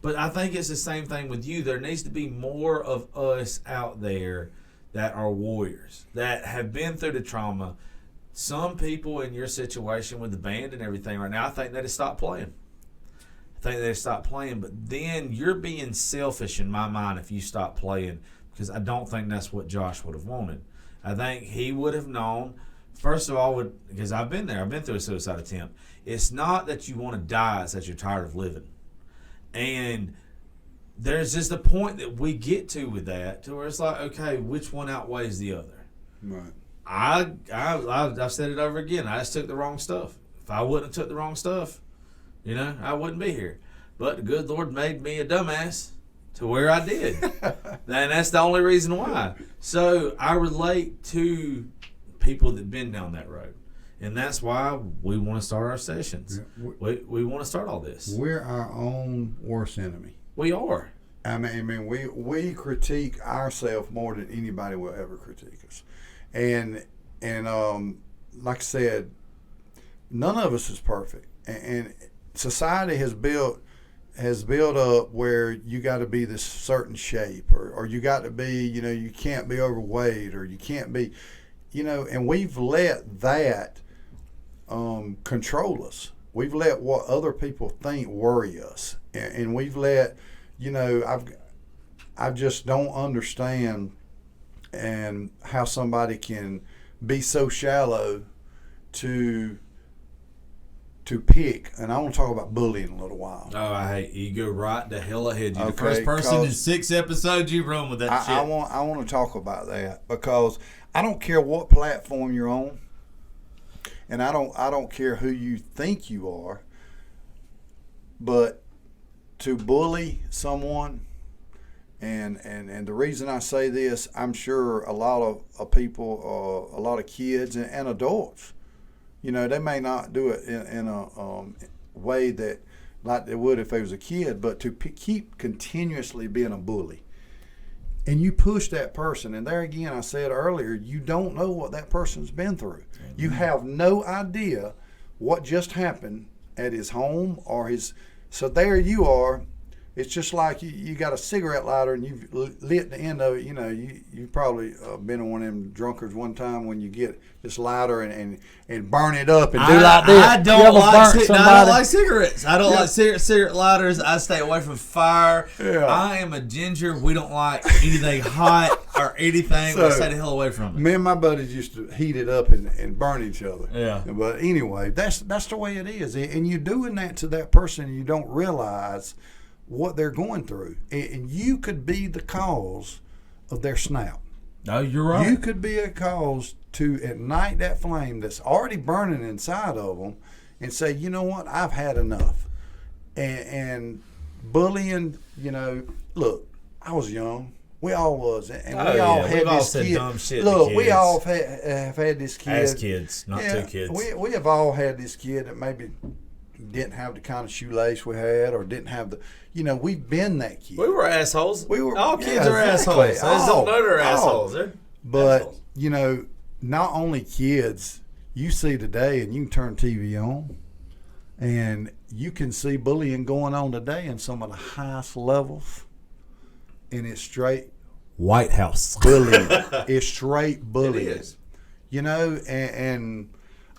But I think it's the same thing with you. There needs to be more of us out there that are warriors, that have been through the trauma. Some people in your situation with the band and everything right now, I think they just stopped playing. But then you're being selfish in my mind if you stop playing, because I don't think that's what Josh would have wanted. I think he would have known, first of all, because I've been there. I've been through a suicide attempt. It's not that you want to die, it's that you're tired of living. And there's just a point that we get to with that, to where it's like, okay, which one outweighs the other? Right. I've said it over again. I just took the wrong stuff. If I wouldn't have took the wrong stuff, I wouldn't be here. But the good Lord made me a dumbass to where I did. And that's the only reason why. So I relate to people that have been down that road. And that's why we want to start our sessions. We want to start all this. We're our own worst enemy. We are. I mean, we critique ourselves more than anybody will ever critique us. And like I said, none of us is perfect. And society has built up where you got to be this certain shape, or you got to be, you can't be overweight, or you can't be, and we've let that control us. We've let what other people think worry us, and we've let, I just don't understand and how somebody can be so shallow to pick. And I want to talk about bullying a little while. Oh, I hate you. Go right the hell ahead. You're the first person in 6 episodes you run with that shit. I want to talk about that, because I don't care what platform you're on, and I don't care who you think you are, but to bully someone And the reason I say this, I'm sure a lot of people, a lot of kids and adults, they may not do it in a way that like they would if they was a kid, but to keep continuously being a bully. And you push that person, and there again, I said earlier, you don't know what that person's been through. Mm-hmm. You have no idea what just happened at his home or his. So there you are. It's just like you got a cigarette lighter and you've lit the end of it. You probably been in one of them drunkards one time when you get this lighter and burn it up and do like this. I don't like cigarettes. I don't like cigarette lighters. I stay away from fire. Yeah. I am a ginger. We don't like anything hot or anything. So, we stay the hell away from it. Me and my buddies used to heat it up and burn each other. Yeah. But anyway, that's the way it is. And you're doing that to that person and you don't realize what they're going through, and you could be the cause of their snap. No, you're right. You could be a cause to ignite that flame that's already burning inside of them, and say, you know what, I've had enough. And bullying, look, I was young. We all was, and we all had this kid. Dumb shit look, we all have had this kid. As kids, not two kids. We have all had this kid that maybe didn't have the kind of shoelace we had, or didn't have the, we've been that kid. We were assholes. All kids are exactly. assholes. I just don't know they're assholes. They're but assholes. Not only kids, you see today, and you can turn TV on, and you can see bullying going on today in some of the highest levels, and it's straight White House bullying. It's straight bullying. It is. And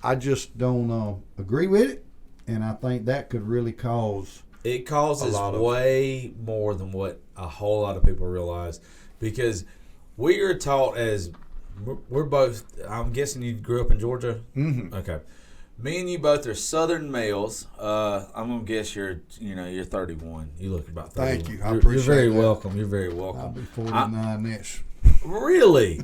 I just don't agree with it. And I think that could really cause. It causes way more than what a whole lot of people realize, because we are taught as we're both. I'm guessing you grew up in Georgia. Mm-hmm. Okay, me and you both are Southern males. I'm gonna guess you're 31. You look about 31. Thank you. I appreciate You're very that. welcome. You're very welcome. I'll be 49 next. Really?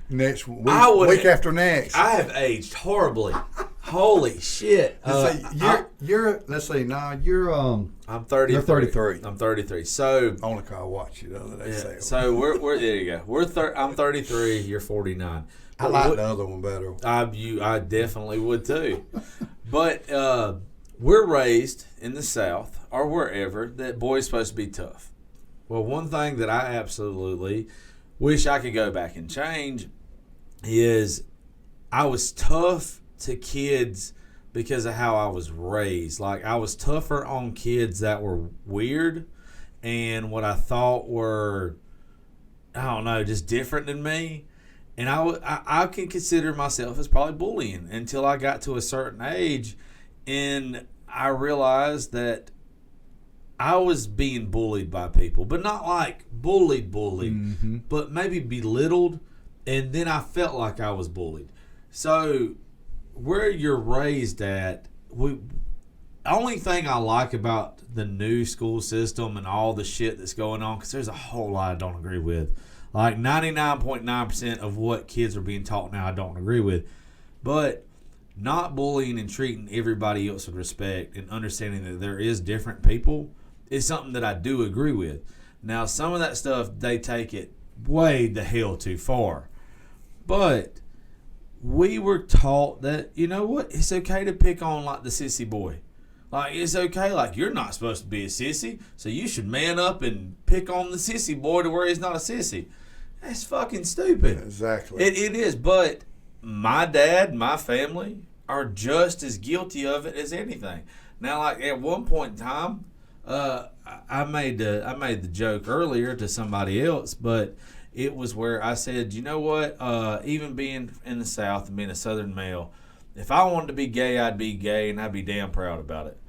Next week after next. I have aged horribly. Holy shit! You're. Let's see. Now you're. I'm 30. You're 33. I'm 33. So only cause I watched you the other day. Yeah, so we're there. You go. I'm 33. You're 49. I like the other one better. I definitely would too. But we're raised in the South or wherever that boys supposed to be tough. Well, one thing that I absolutely wish I could go back and change is I was tough to kids because of how I was raised. Like, I was tougher on kids that were weird and what I thought were, I don't know, just different than me. And I can consider myself as probably bullying until I got to a certain age, and I realized that I was being bullied by people, but not like bullied, mm-hmm. but maybe belittled, and then I felt like I was bullied. So where you're raised at, only thing I like about the new school system and all the shit that's going on, because there's a whole lot I don't agree with. Like 99.9% of what kids are being taught now I don't agree with. But not bullying and treating everybody else with respect and understanding that there is different people is something that I do agree with. Now, some of that stuff, they take it way the hell too far. But we were taught that, you know what, it's okay to pick on like the sissy boy. Like, it's okay, like, you're not supposed to be a sissy, so you should man up and pick on the sissy boy to where he's not a sissy. That's fucking stupid. Exactly. It is, but my dad, my family are just as guilty of it as anything. Now, like, at one point in time, I made the joke earlier to somebody else, but it was where I said, you know what, even being in the South and being a Southern male, if I wanted to be gay, I'd be gay, and I'd be damn proud about it.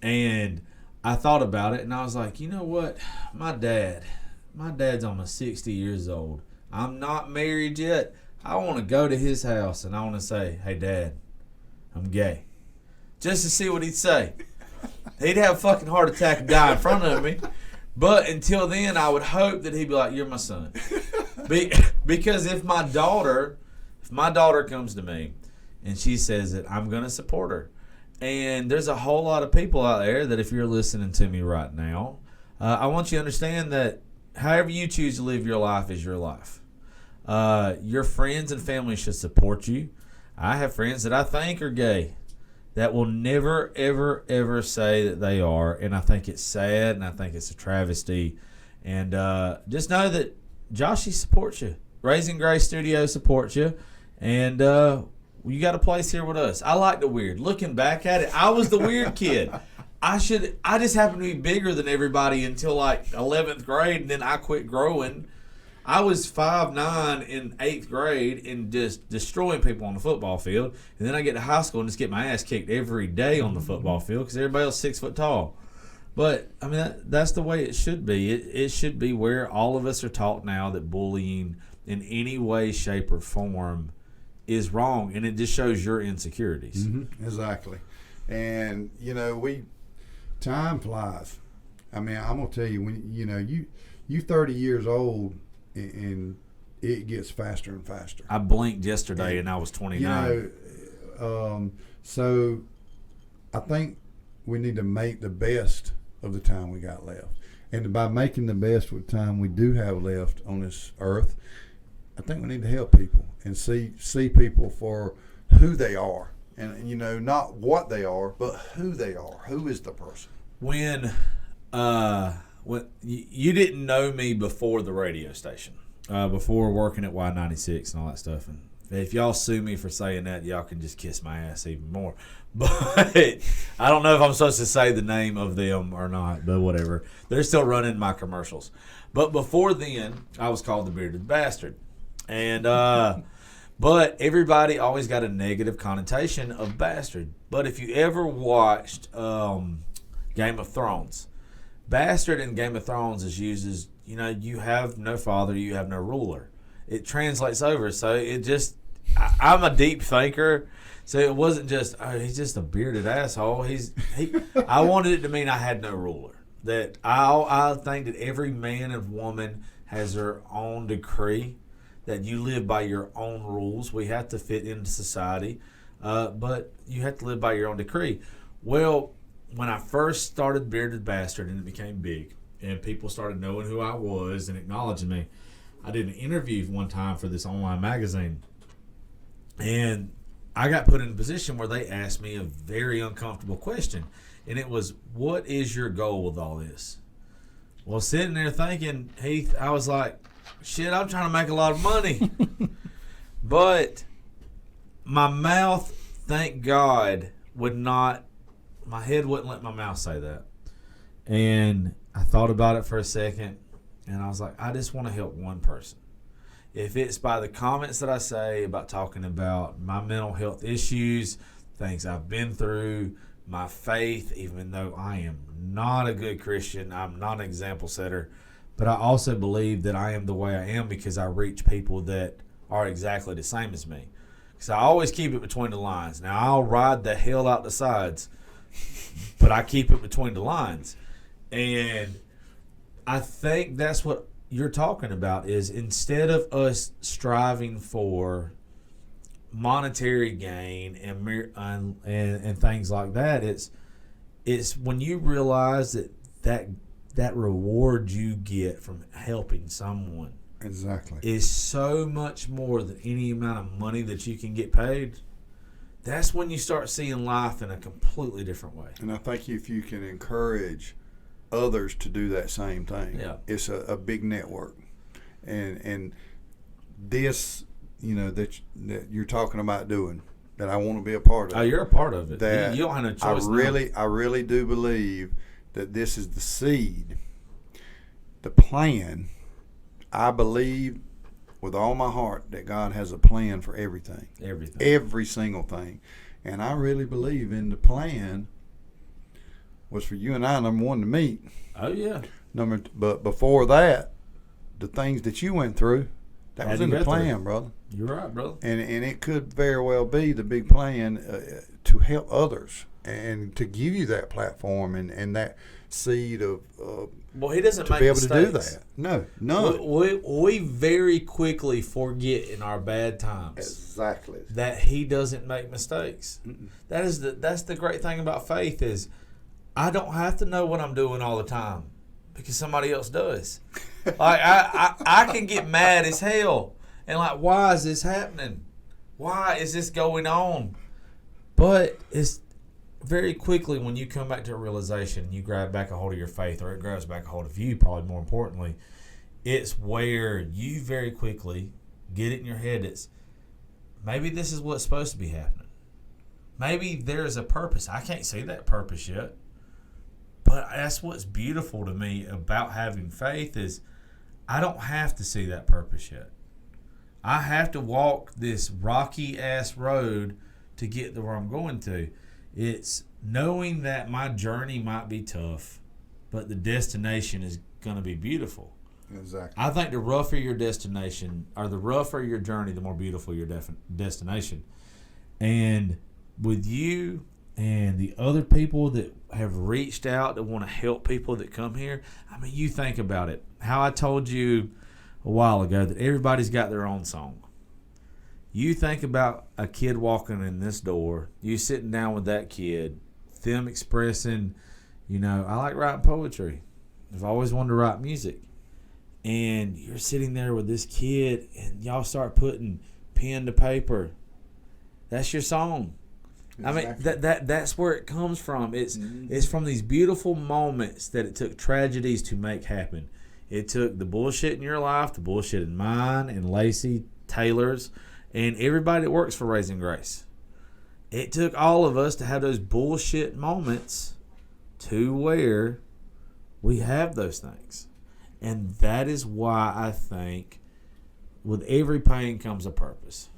And I thought about it, and I was like, you know what, my dad's almost 60 years old. I'm not married yet. I want to go to his house, and I want to say, hey, Dad, I'm gay. Just to see what he'd say. He'd have a fucking heart attack and die in front of me. But until then, I would hope that he'd be like, you're my son. Because if my daughter comes to me and she says that, I'm going to support her. And there's a whole lot of people out there that if you're listening to me right now, I want you to understand that however you choose to live your life is your life. Your friends and family should support you. I have friends that I think are gay that will never, ever, ever say that they are, and I think it's sad, and I think it's a travesty. And just know that Joshy supports you. Raising Grace Studio supports you, and you got a place here with us. I like the weird. Looking back at it, I was the weird kid. I just happened to be bigger than everybody until like 11th grade, and then I quit growing. I was 5'9" in 8th grade and just destroying people on the football field. And then I get to high school and just get my ass kicked every day on the football field because everybody else is 6 foot tall. But, I mean, that's the way it should be. It should be where all of us are taught now that bullying in any way, shape, or form is wrong. And it just shows your insecurities. Mm-hmm. Exactly. And, time flies. I mean, I'm going to tell you, when you 30 years old, and it gets faster and faster. I blinked yesterday and I was 29. So I think we need to make the best of the time we got left. And by making the best with the time we do have left on this earth, I think we need to help people and see people for who they are. And, not what they are, but who they are. Who is the person? When you didn't know me before the radio station, before working at Y96 and all that stuff. And if y'all sue me for saying that, y'all can just kiss my ass even more. But I don't know if I'm supposed to say the name of them or not, but whatever. They're still running my commercials. But before then, I was called the Bearded Bastard. And but everybody always got a negative connotation of bastard. But if you ever watched Game of Thrones, bastard in Game of Thrones is used as, you have no father, you have no ruler. It translates over. So I'm a deep thinker. So it wasn't just, he's just a bearded asshole. I wanted it to mean I had no ruler. That I think that every man and woman has their own decree, that you live by your own rules. We have to fit into society, but you have to live by your own decree. Well, when I first started Bearded Bastard and it became big and people started knowing who I was and acknowledging me, I did an interview one time for this online magazine, and I got put in a position where they asked me a very uncomfortable question, and it was, what is your goal with all this? Well, sitting there thinking, Heath, I was like, shit, I'm trying to make a lot of money. But my mouth, thank God, my head wouldn't let my mouth say that. And I thought about it for a second, and I was like, I just want to help one person. If it's by the comments that I say about talking about my mental health issues, things I've been through, my faith, even though I am not a good Christian, I'm not an example setter, but I also believe that I am the way I am because I reach people that are exactly the same as me. Because I always keep it between the lines. Now, I'll ride the hell out the sides, but I keep it between the lines. And I think that's what you're talking about, is instead of us striving for monetary gain and things like that, it's when you realize that reward you get from helping someone exactly is so much more than any amount of money that you can get paid. That's when you start seeing life in a completely different way. And I think if you can encourage others to do that same thing, it's a big network. And this, that you're talking about doing, that I want to be a part of. Oh, you're a part of it. That you don't have no choice. I really do believe that this is the seed, the plan. I believe with all my heart that God has a plan for everything. Every single thing. And I really believe in the plan was for you and I, number one, to meet. Oh, yeah. But before that, the things that you went through, that was in the plan, brother. You're right, brother. And it could very well be the big plan to help others and to give you that platform and that seed of well, he doesn't to make be able mistakes. to do that. No, none. We very quickly forget in our bad times exactly that he doesn't make mistakes. Mm-mm. That's the great thing about faith is I don't have to know what I'm doing all the time because somebody else does. Like I can get mad as hell, and like, why is this happening? Why is this going on? But it's very quickly when you come back to a realization, you grab back a hold of your faith, or it grabs back a hold of you. Probably more importantly, it's where you very quickly get it in your head. It's maybe this is what's supposed to be happening. Maybe there's a purpose. I can't see that purpose yet. But that's what's beautiful to me about having faith is I don't have to see that purpose yet. I have to walk this rocky-ass road to get to where I'm going to. It's knowing that my journey might be tough, but the destination is going to be beautiful. Exactly. I think the rougher your destination, or the rougher your journey, the more beautiful your destination. And with you and the other people that have reached out that want to help people that come here, I mean, you think about it. How I told you a while ago that everybody's got their own song. You think about a kid walking in this door, you sitting down with that kid, them expressing, I like writing poetry. I've always wanted to write music. And you're sitting there with this kid and y'all start putting pen to paper. That's your song. Exactly. I mean, that's where it comes from. It's from these beautiful moments that it took tragedies to make happen. It took the bullshit in your life, the bullshit in mine, and Lacey, Taylor's, and everybody that works for Raising Grace. It took all of us to have those bullshit moments to where we have those things. And that is why I think with every pain comes a purpose.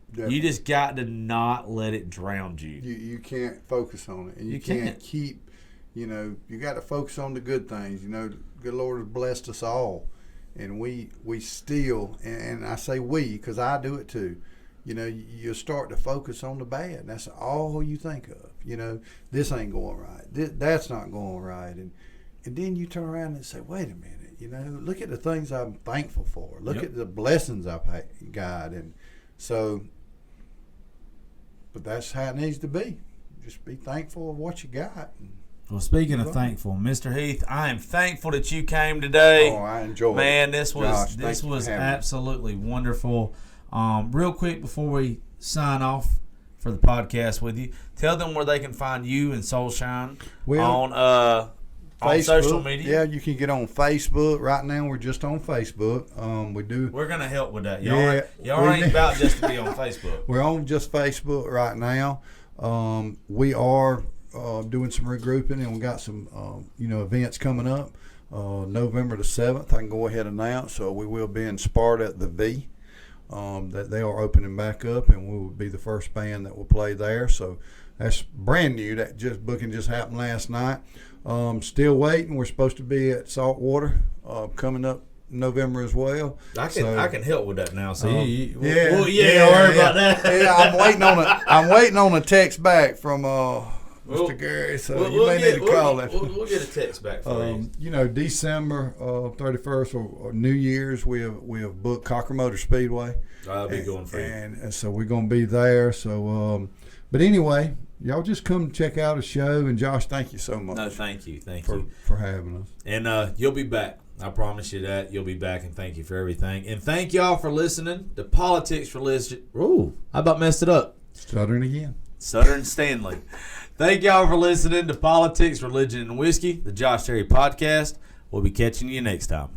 Definitely. You just got to not let it drown you. You can't focus on it. And you can't keep, you got to focus on the good things. The good Lord has blessed us all. And we still, and I say we because I do it too, you start to focus on the bad. And that's all you think of. This ain't going right. That's not going right. And then you turn around and say, wait a minute, look at the things I'm thankful for. Look at the blessings I've got. And so, but that's how it needs to be. Just be thankful of what you got. Well, speaking of thankful, Mr. Heath, I am thankful that you came today. Oh, I enjoyed it. Man, this was absolutely wonderful. Real quick before we sign off for the podcast with you, tell them where they can find you and Soulshine on social media. Yeah, you can get on Facebook. Right now, we're just on Facebook. We're gonna help with that. Y'all ain't about just to be on Facebook. We're on just Facebook right now. We are doing some regrouping, and we got some events coming up. November the 7th, I can go ahead and announce. So we will be in Sparta at the V. That they are opening back up, and we will be the first band that will play there. So that's brand new. That booking just happened last night. Still waiting. We're supposed to be at Saltwater coming up in November as well. I can help with that now. So worry about that. Yeah, I'm waiting on a text back from Mr. Gary. So you may need to call him. We'll get a text back for you. December 31st or New Year's, we have booked Cocker Motor Speedway. I'll be going for you. And so we're going to be there. So, but anyway, y'all just come check out a show. And Josh, thank you so much. No, thank you for having us. And you'll be back. I promise you that you'll be back. And thank you for everything. And thank y'all for listening to Politics Religion. Ooh, I about messed it up. Stuttering again. Stuttering Stanley. Thank y'all for listening to Politics, Religion, and Whiskey, the Josh Terry Podcast. We'll be catching you next time.